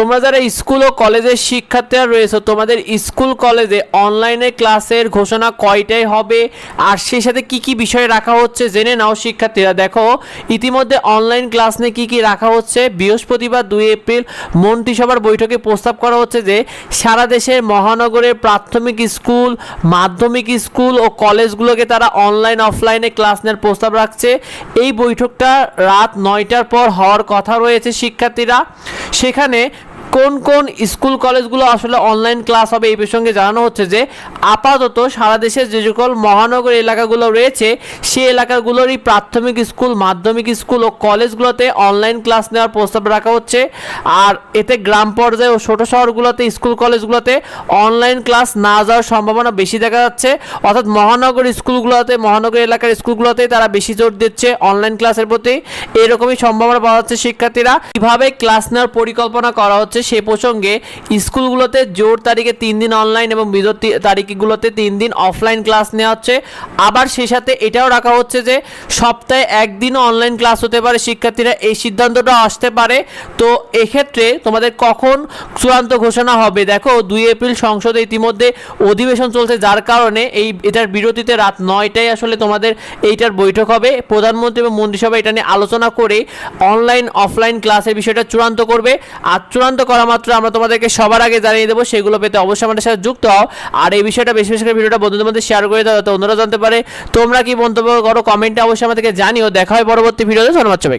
তোমরা যারা স্কুল ও কলেজের শিক্ষার্থীরা রয়েছে তোমাদের স্কুল কলেজে অনলাইনে ক্লাসের ঘোষণা কয়টায় হবে আর সেই সাথে কি কি বিষয় রাখা হচ্ছে জেনে নাও শিক্ষার্থীরা। দেখো ইতিমধ্যে অনলাইন ক্লাস নিয়ে কি কি রাখা হচ্ছে। বৃহস্পতিবার 2 এপ্রিল মন্ত্রিসভার বৈঠকে প্রস্তাব করা হচ্ছে যে সারা দেশের মহানগরের প্রাথমিক স্কুল, মাধ্যমিক স্কুল ও কলেজগুলোকে তারা অনলাইন অফলাইনে ক্লাস নেওয়ার প্রস্তাব রাখছে। এই বৈঠকটা রাত 9টার পর হওয়ার কথা রয়েছে শিক্ষার্থীরা। সেখানে কোন কোন স্কুল কলেজগুলো আসলে অনলাইন ক্লাস হবে এই প্রসঙ্গে জানানো হচ্ছে যে আপাতত সারা দেশের যে সকল মহানগর এলাকাগুলো রয়েছে সেই এলাকাগুলোরই প্রাথমিক স্কুল, মাধ্যমিক স্কুল ও কলেজগুলোতে অনলাইন ক্লাস নেওয়ার প্রস্তাব রাখা হচ্ছে। আর এতে গ্রাম পর্যায়ে ও ছোট শহরগুলোতে স্কুল কলেজগুলোতে অনলাইন ক্লাস না যাওয়ার সম্ভাবনা বেশি দেখা যাচ্ছে। অর্থাৎ মহানগর স্কুলগুলোতে, মহানগর এলাকার স্কুলগুলোতে তারা বেশি জোর দিচ্ছে অনলাইন ক্লাসের প্রতি। এরকমই সম্ভাবনা পাওয়া যাচ্ছে শিক্ষার্থীরা। কিভাবে ক্লাস নেওয়ার পরিকল্পনা করা হচ্ছে সে প্রসঙ্গে স্কুলগুলোতে জোর তারিখে 3 দিন অনলাইন এবং বিজোড় তারিখগুলোতে 3 দিন অফলাইন ক্লাস নেওয়া হচ্ছে। আবার সেই সাথে এটাও রাখা হচ্ছে যে সপ্তাহে একদিনও অনলাইন ক্লাস হতে পারে শিক্ষার্থীরা, এই সিদ্ধান্তটা আসতে পারে। তো এক্ষেত্রে তোমাদের কখন চূড়ান্ত ঘোষণা হবে? দেখো 2 এপ্রিল সংসদে ইতিমধ্যে অধিবেশন চলছে, যার কারণে এটার বিরতিতে রাত 9টায় আসলে তোমাদের এইটার বৈঠক হবে। প্রধানমন্ত্রী এবং মন্ত্রিসভা এটা নিয়ে আলোচনা করে অনলাইন অফলাইন ক্লাসের বিষয়টা চূড়ান্ত করবে। আর চূড়ান্ত করা মাত্র আমরা তোমাদেরকে সবার আগে জানিয়ে দেবো। সেগুলো পেতে অবশ্যই আমাদের সাথে যুক্ত হও। আর এই বিষয়টা বেশি বেশি করে ভিডিওটা বন্ধুদের মধ্যে শেয়ার করে দাও যাতে অন্যরা জানতে পারে। তোমরা কি মন্তব্য করো কমেন্টে অবশ্যই আমাদেরকে জানিও। দেখা হয় পরবর্তী ভিডিওতে। ধন্যবাদ সবাইকে।